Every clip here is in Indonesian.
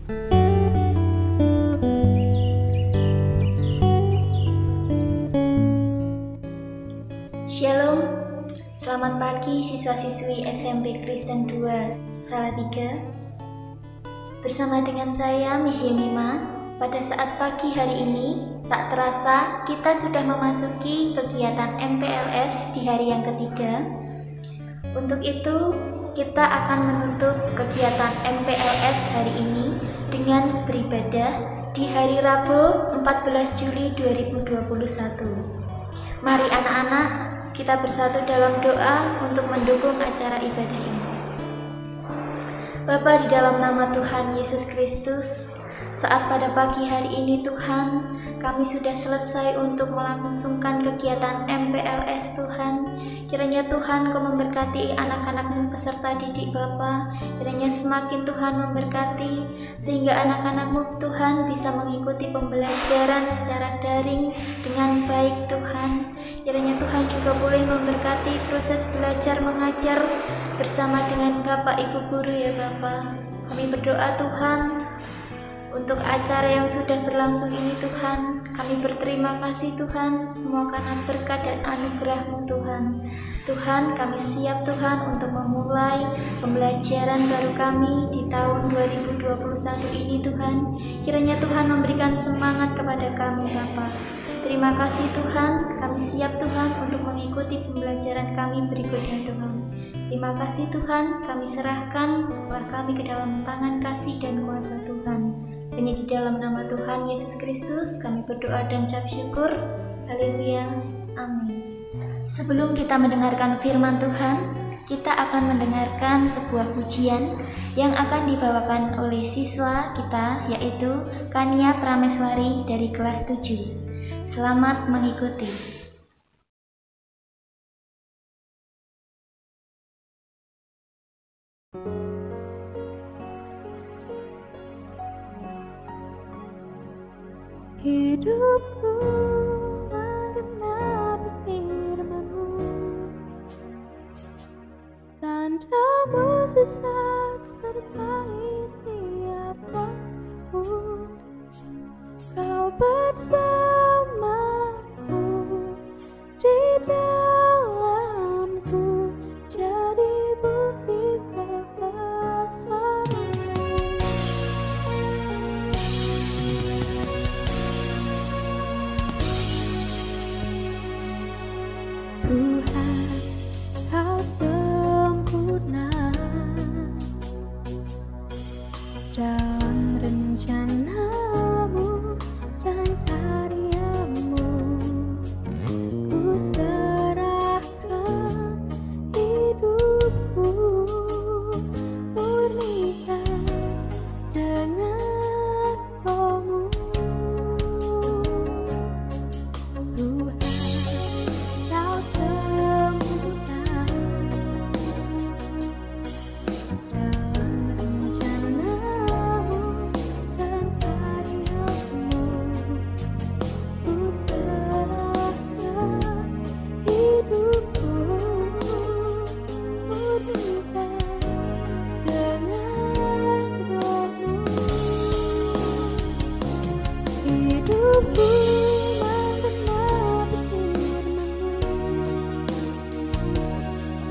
Shalom, selamat pagi siswa-siswi SMP Kristen 2 Salatiga. Bersama dengan saya Miss Yemima, pada saat pagi hari ini tak terasa kita sudah memasuki kegiatan MPLS di hari yang ketiga. Untuk itu kita akan menutup kegiatan MPLS hari ini dengan beribadah di hari Rabu 14 Juli 2021. Mari anak-anak, kita bersatu dalam doa untuk mendukung acara ibadah ini. Bapa, di dalam nama Tuhan Yesus Kristus, saat pada pagi hari ini Tuhan, kami sudah selesai untuk melangsungkan kegiatan MPLS Tuhan. Kiranya Tuhan Kau memberkati anak-anak-Mu peserta didik Bapa. Kiranya semakin Tuhan memberkati, sehingga anak-anak-Mu Tuhan bisa mengikuti pembelajaran secara daring dengan baik Tuhan. Kiranya Tuhan juga boleh memberkati proses belajar mengajar bersama dengan Bapak Ibu Guru ya Bapak. Kami berdoa Tuhan untuk acara yang sudah berlangsung ini Tuhan. Kami berterima kasih Tuhan, semua karena berkat dan anugerah-Mu Tuhan. Tuhan, kami siap Tuhan untuk memulai pembelajaran baru kami di tahun 2021 ini Tuhan. Kiranya Tuhan memberikan semangat kepada kami Bapa. Terima kasih Tuhan, kami siap Tuhan untuk mengikuti pembelajaran kami berikutnya Tuhan. Terima kasih Tuhan, kami serahkan sekolah kami ke dalam tangan kasih dan kuasa Tuhan. Hanya di dalam nama Tuhan Yesus Kristus kami berdoa dan ucap syukur. Haleluya. Amin. Sebelum kita mendengarkan firman Tuhan, kita akan mendengarkan sebuah pujian yang akan dibawakan oleh siswa kita, yaitu Kania Prameswari dari kelas 7. Selamat mengikuti. Hidupku menggenapi firman-Mu, tanda mukjizat sertai tiap langkahku. Kau bersamaku di dalamku, jadi bukti kebesaran-Mu. Tuhan, Kau sempurna dalam rencana-Mu dan karya-Mu. Ku serahkan hidupku, murnikan dengan Roh-Mu. Tuhan, Kau sempurna dalam rencana-Mu dan karya-Mu. Ku serahkan hidupku, murnikan dengan Roh-Mu. Hidupku menggenapi firman-Mu,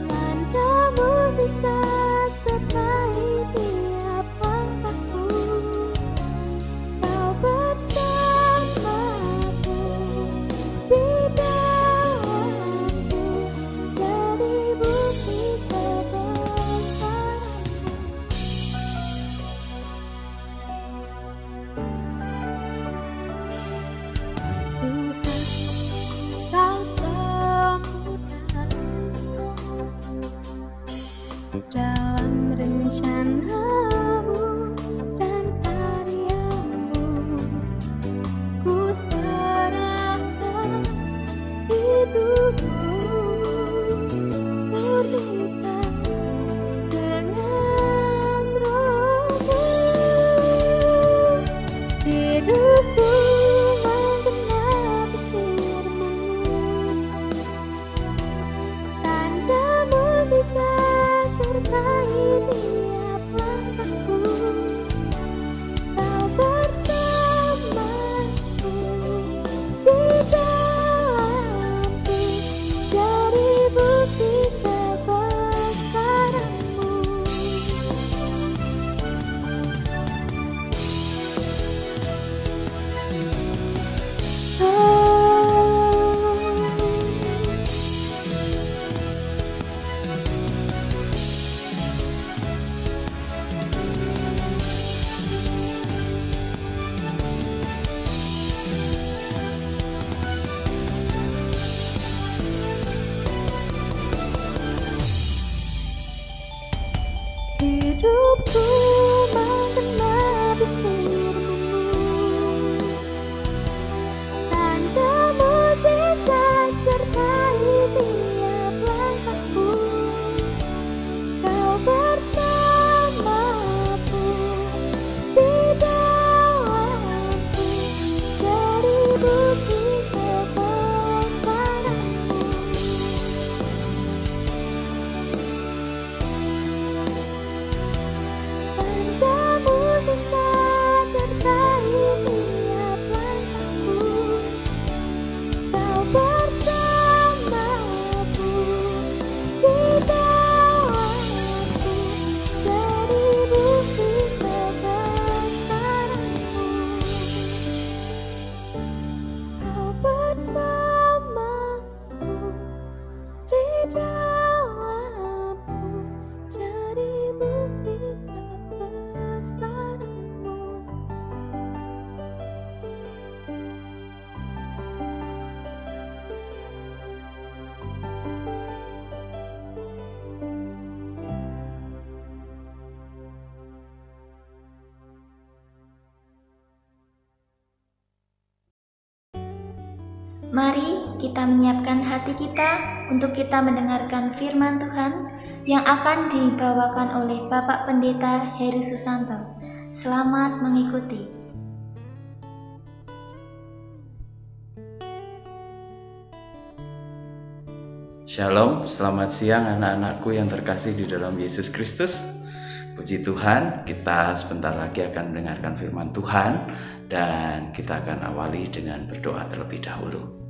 tanda mukjizat sertai tiap langkahku. Kau bersamaku di dalamku, jadi bukti kebesaran-Mu. Tuhan, Kau sempurna dalam rencana-Mu dan karya-Mu. Ku serahkan hidupku, murnikan dengan Roh-Mu. Hidupku menggenapi firman-Mu, tanda mukjizat sertai tiap langkahku. Mari kita menyiapkan hati kita untuk kita mendengarkan firman Tuhan yang akan dibawakan oleh Bapak Pendeta Heri Susanto. Selamat mengikuti. Shalom, selamat siang anak-anakku yang terkasih di dalam Yesus Kristus. Puji Tuhan, kita sebentar lagi akan mendengarkan firman Tuhan dan kita akan awali dengan berdoa terlebih dahulu.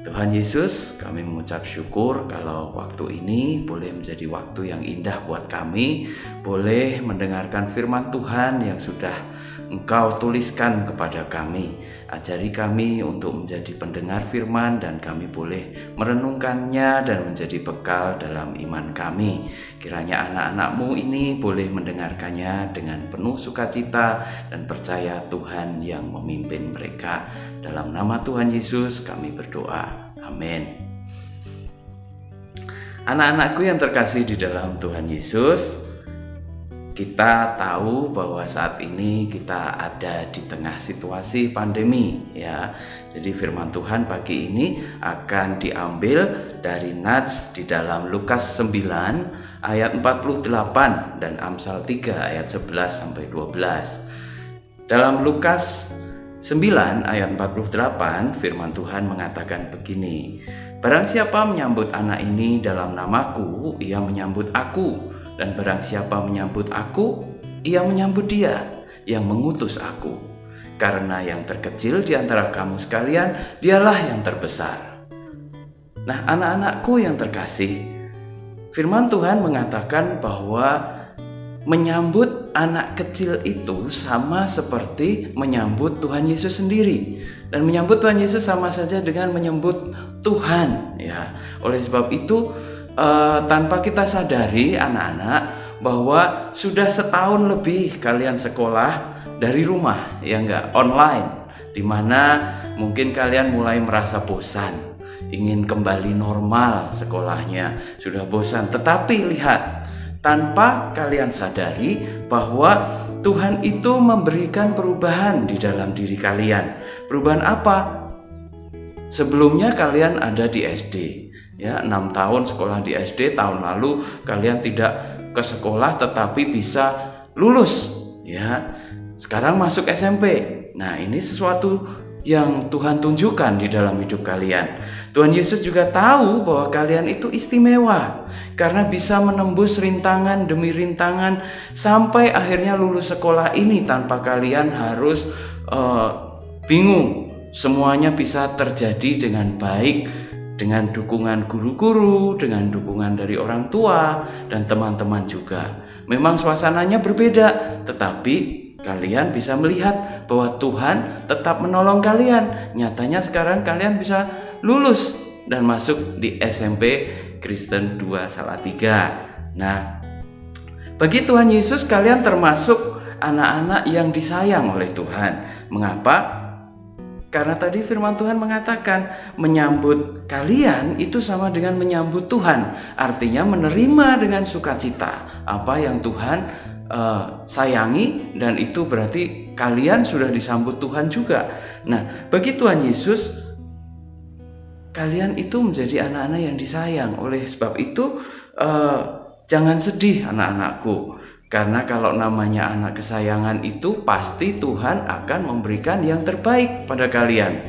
Tuhan Yesus, kami mengucap syukur kalau waktu ini boleh menjadi waktu yang indah buat kami, boleh mendengarkan firman Tuhan yang sudah Engkau tuliskan kepada kami. Ajari kami untuk menjadi pendengar firman dan kami boleh merenungkannya dan menjadi bekal dalam iman kami. Kiranya anak-anak-Mu ini boleh mendengarkannya dengan penuh sukacita dan percaya Tuhan yang memimpin mereka. Dalam nama Tuhan Yesus kami berdoa. Amin. Anak-anakku yang terkasih di dalam Tuhan Yesus, kita tahu bahwa saat ini kita ada di tengah situasi pandemi ya. Jadi firman Tuhan pagi ini akan diambil dari nats di dalam Lukas 9 ayat 48 dan Amsal 3 ayat 11 sampai 12. Dalam Lukas 9 ayat 48 firman Tuhan mengatakan begini: Barang siapa menyambut anak ini dalam namaku, ia menyambut aku. Dan barang siapa menyambut aku, ia menyambut dia yang mengutus aku. Karena yang terkecil di antara kamu sekalian, dialah yang terbesar. Nah, anak-anakku yang terkasih, firman Tuhan mengatakan bahwa menyambut anak kecil itu sama seperti menyambut Tuhan Yesus sendiri. Dan menyambut Tuhan Yesus sama saja dengan menyambut Tuhan ya. Oleh sebab itu, tanpa kita sadari anak-anak bahwa sudah setahun lebih kalian sekolah dari rumah ya enggak, online, dimana mungkin kalian mulai merasa bosan, ingin kembali normal sekolahnya, sudah bosan. Tetapi lihat, tanpa kalian sadari bahwa Tuhan itu memberikan perubahan di dalam diri kalian. Perubahan apa? Sebelumnya kalian ada di SD ya, 6 tahun sekolah di SD, tahun lalu kalian tidak ke sekolah tetapi bisa lulus ya. Sekarang masuk SMP. Nah, ini sesuatu yang Tuhan tunjukkan di dalam hidup kalian. Tuhan Yesus juga tahu bahwa kalian itu istimewa karena bisa menembus rintangan demi rintangan sampai akhirnya lulus sekolah ini tanpa kalian harus bingung. Semuanya bisa terjadi dengan baik, dengan dukungan guru-guru, dengan dukungan dari orang tua dan teman-teman juga. Memang suasananya berbeda, tetapi kalian bisa melihat bahwa Tuhan tetap menolong kalian. Nyatanya sekarang kalian bisa lulus dan masuk di SMP Kristen 2 Salatiga. Nah, bagi Tuhan Yesus kalian termasuk anak-anak yang disayang oleh Tuhan. Mengapa? Karena tadi firman Tuhan mengatakan menyambut kalian itu sama dengan menyambut Tuhan. Artinya menerima dengan sukacita apa yang Tuhan sayangi, dan itu berarti kalian sudah disambut Tuhan juga. Nah, bagi Tuhan Yesus kalian itu menjadi anak-anak yang disayang. Oleh sebab itu jangan sedih anak-anakku. Karena kalau namanya anak kesayangan itu pasti Tuhan akan memberikan yang terbaik pada kalian.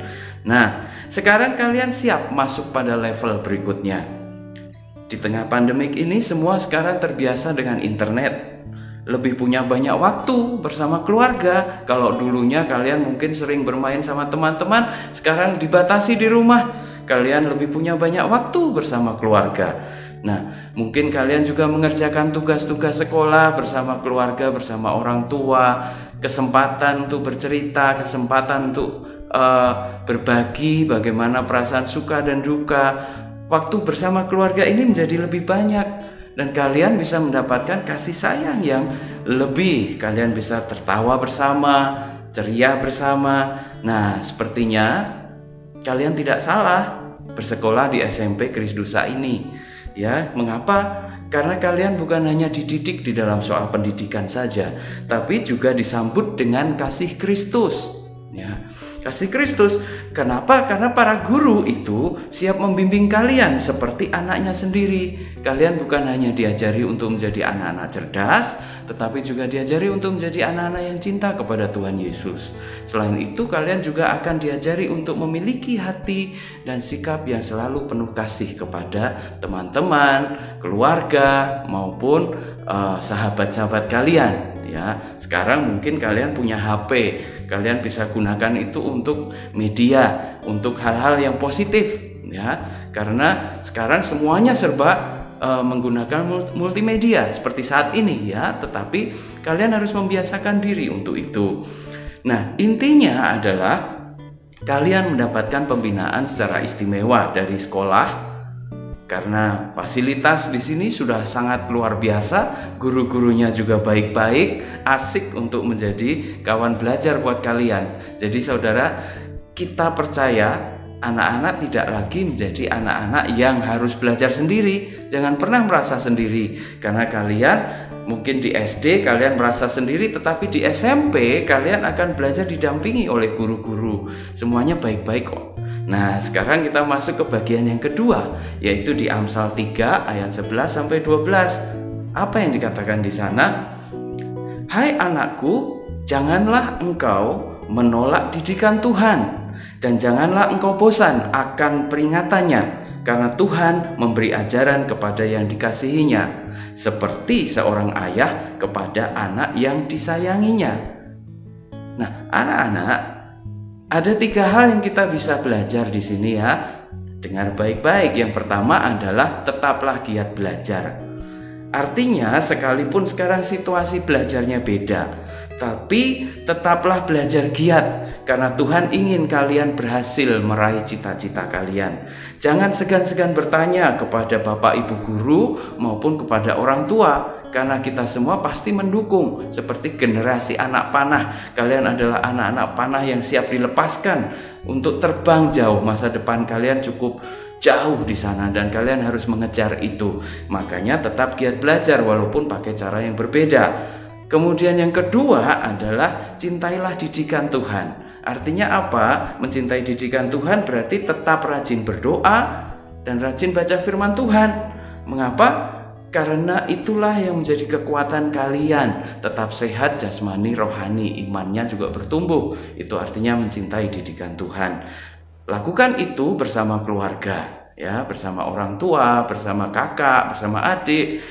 Nah, sekarang kalian siap masuk pada level berikutnya. Di tengah pandemik ini semua sekarang terbiasa dengan internet. Lebih punya banyak waktu bersama keluarga. Kalau dulunya kalian mungkin sering bermain sama teman-teman, sekarang dibatasi di rumah. Kalian lebih punya banyak waktu bersama keluarga. Nah, mungkin kalian juga mengerjakan tugas-tugas sekolah bersama keluarga, bersama orang tua, kesempatan untuk bercerita, kesempatan untuk berbagi bagaimana perasaan suka dan duka. Waktu bersama keluarga ini menjadi lebih banyak dan kalian bisa mendapatkan kasih sayang yang lebih. Kalian bisa tertawa bersama, ceria bersama. Nah, sepertinya kalian tidak salah bersekolah di SMP Krisdusa ini. Ya, mengapa? Karena kalian bukan hanya dididik di dalam soal pendidikan saja, tapi juga disambut dengan kasih Kristus. Ya, kasih Kristus. Kenapa? Karena para guru itu siap membimbing kalian seperti anaknya sendiri. Kalian bukan hanya diajari untuk menjadi anak-anak cerdas, tetapi juga diajari untuk menjadi anak-anak yang cinta kepada Tuhan Yesus. Selain itu, kalian juga akan diajari untuk memiliki hati dan sikap yang selalu penuh kasih kepada teman-teman, keluarga, maupun sahabat-sahabat kalian. Ya, sekarang mungkin kalian punya HP, kalian bisa gunakan itu untuk media, untuk hal-hal yang positif, ya. Karena sekarang semuanya serba menggunakan multimedia seperti saat ini, ya. Tetapi kalian harus membiasakan diri untuk itu. Nah, intinya adalah kalian mendapatkan pembinaan secara istimewa dari sekolah. Karena fasilitas di sini sudah sangat luar biasa, guru-gurunya juga baik-baik, asik untuk menjadi kawan belajar buat kalian. Jadi saudara, kita percaya anak-anak tidak lagi menjadi anak-anak yang harus belajar sendiri. Jangan pernah merasa sendiri, karena kalian mungkin di SD kalian merasa sendiri, tetapi di SMP kalian akan belajar didampingi oleh guru-guru. Semuanya baik-baik kok. Nah, sekarang kita masuk ke bagian yang kedua, yaitu di Amsal 3 ayat 11 sampai 12. Apa yang dikatakan di sana? Hai anakku, janganlah engkau menolak didikan Tuhan, dan janganlah engkau bosan akan peringatannya, karena Tuhan memberi ajaran kepada yang dikasihinya, seperti seorang ayah kepada anak yang disayanginya. Nah, anak-anak, ada 3 hal yang kita bisa belajar di sini, ya. Dengar baik-baik. Yang pertama adalah tetaplah giat belajar. Artinya sekalipun sekarang situasi belajarnya beda, tapi tetaplah belajar giat, karena Tuhan ingin kalian berhasil meraih cita-cita kalian. Jangan segan-segan bertanya kepada Bapak Ibu guru maupun kepada orang tua, karena kita semua pasti mendukung. Seperti generasi anak panah, kalian adalah anak-anak panah yang siap dilepaskan untuk terbang jauh. Masa depan kalian cukup jauh di sana dan kalian harus mengejar itu. Makanya tetap giat belajar walaupun pakai cara yang berbeda. Kemudian yang kedua adalah cintailah didikan Tuhan. Artinya apa? Mencintai didikan Tuhan berarti tetap rajin berdoa dan rajin baca firman Tuhan. Mengapa? Karena itulah yang menjadi kekuatan kalian tetap sehat jasmani, rohani, imannya juga bertumbuh. Itu artinya mencintai didikan Tuhan. Lakukan itu bersama keluarga, ya, bersama orang tua, bersama kakak, bersama adik.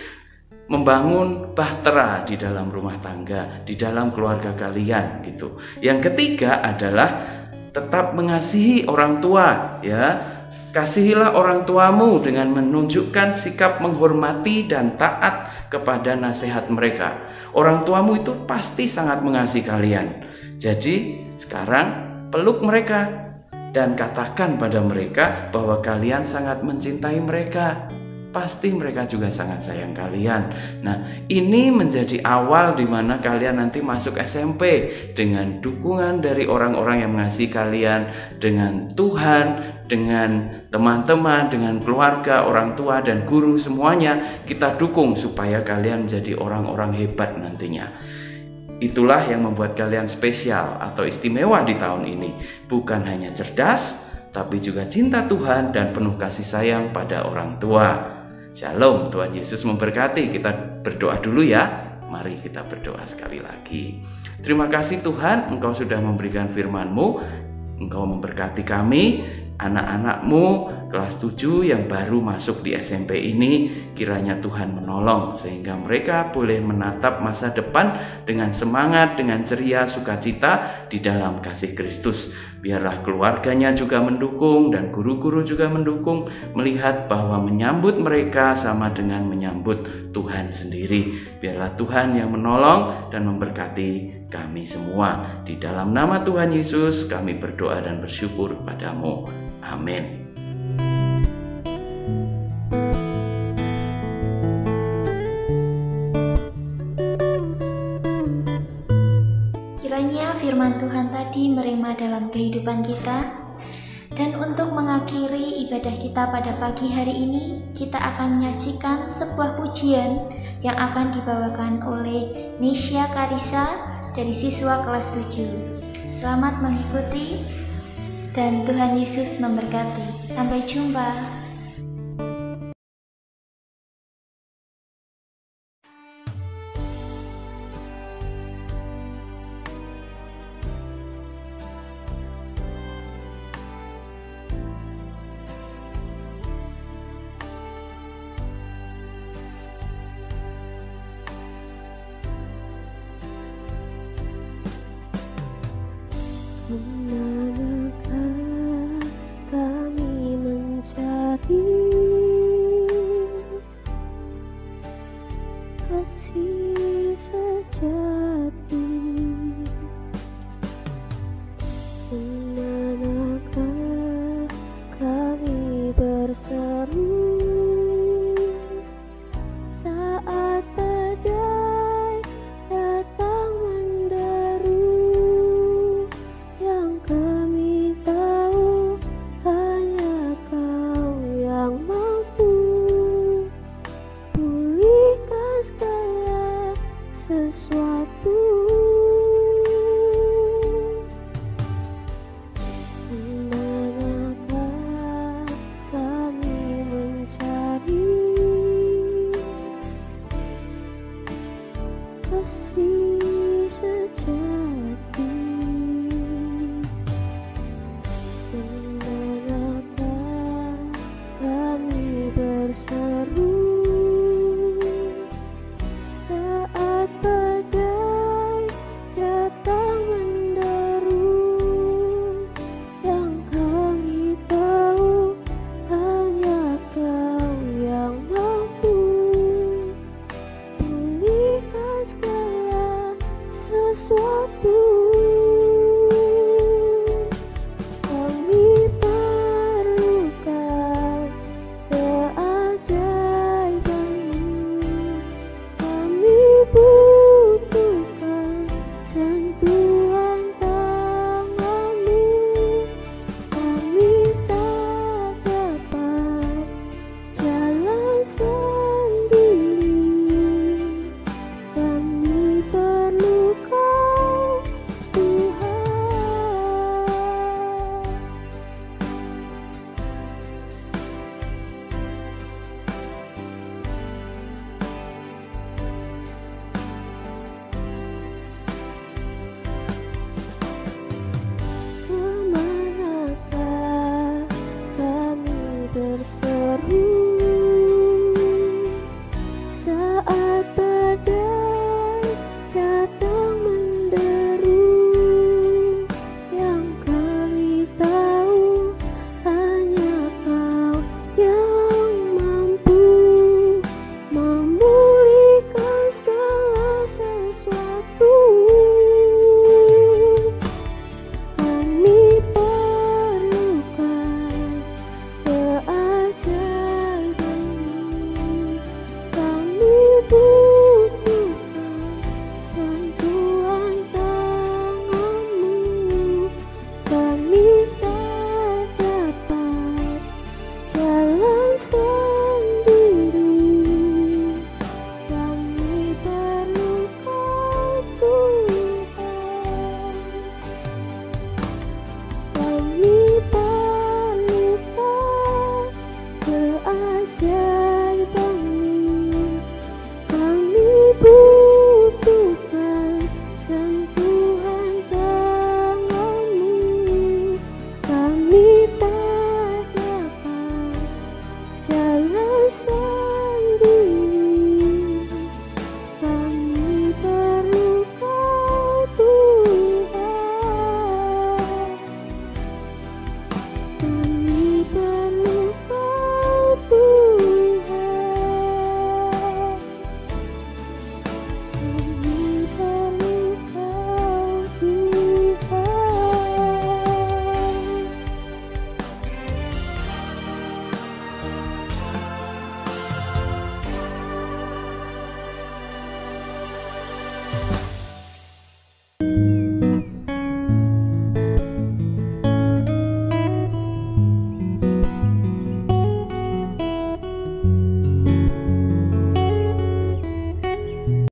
Membangun bahtera di dalam rumah tangga, di dalam keluarga kalian, gitu. Yang ketiga adalah tetap mengasihi orang tua, ya. Kasihilah orang tuamu dengan menunjukkan sikap menghormati dan taat kepada nasihat mereka. Orang tuamu itu pasti sangat mengasihi kalian. Jadi sekarang peluk mereka dan katakan pada mereka bahwa kalian sangat mencintai mereka. Pasti mereka juga sangat sayang kalian. Nah, ini menjadi awal di mana kalian nanti masuk SMP dengan dukungan dari orang-orang yang mengasihi kalian, dengan Tuhan, dengan teman-teman, dengan keluarga, orang tua, dan guru. Semuanya kita dukung supaya kalian menjadi orang-orang hebat nantinya. Itulah yang membuat kalian spesial atau istimewa di tahun ini. Bukan hanya cerdas, tapi juga cinta Tuhan dan penuh kasih sayang pada orang tua. Shalom, Tuhan Yesus memberkati. Kita berdoa dulu ya. Mari kita berdoa sekali lagi. Terima kasih Tuhan, Engkau sudah memberikan firman-Mu. Engkau memberkati kami, anak-anak-Mu kelas 7 yang baru masuk di SMP ini. Kiranya Tuhan menolong sehingga mereka boleh menatap masa depan dengan semangat, dengan ceria, sukacita di dalam kasih Kristus. Biarlah keluarganya juga mendukung dan guru-guru juga mendukung, melihat bahwa menyambut mereka sama dengan menyambut Tuhan sendiri. Biarlah Tuhan yang menolong dan memberkati kami semua. Di dalam nama Tuhan Yesus kami berdoa dan bersyukur padamu. Amin. Kiranya firman Tuhan tadi merema dalam kehidupan kita. Dan untuk mengakhiri ibadah kita pada pagi hari ini, kita akan menyaksikan sebuah pujian yang akan dibawakan oleh Nisha Karisa dari siswa kelas 7. Selamat mengikuti dan Tuhan Yesus memberkati. Sampai jumpa. Kemanakah kami mencari kasih sejati? Kemanakah kami berseru saat badai datang menderu? Yang kami tahu hanya Kau yang mampu pulihkan segala sesuatu. Kemanakah kami mencari kasih sejati?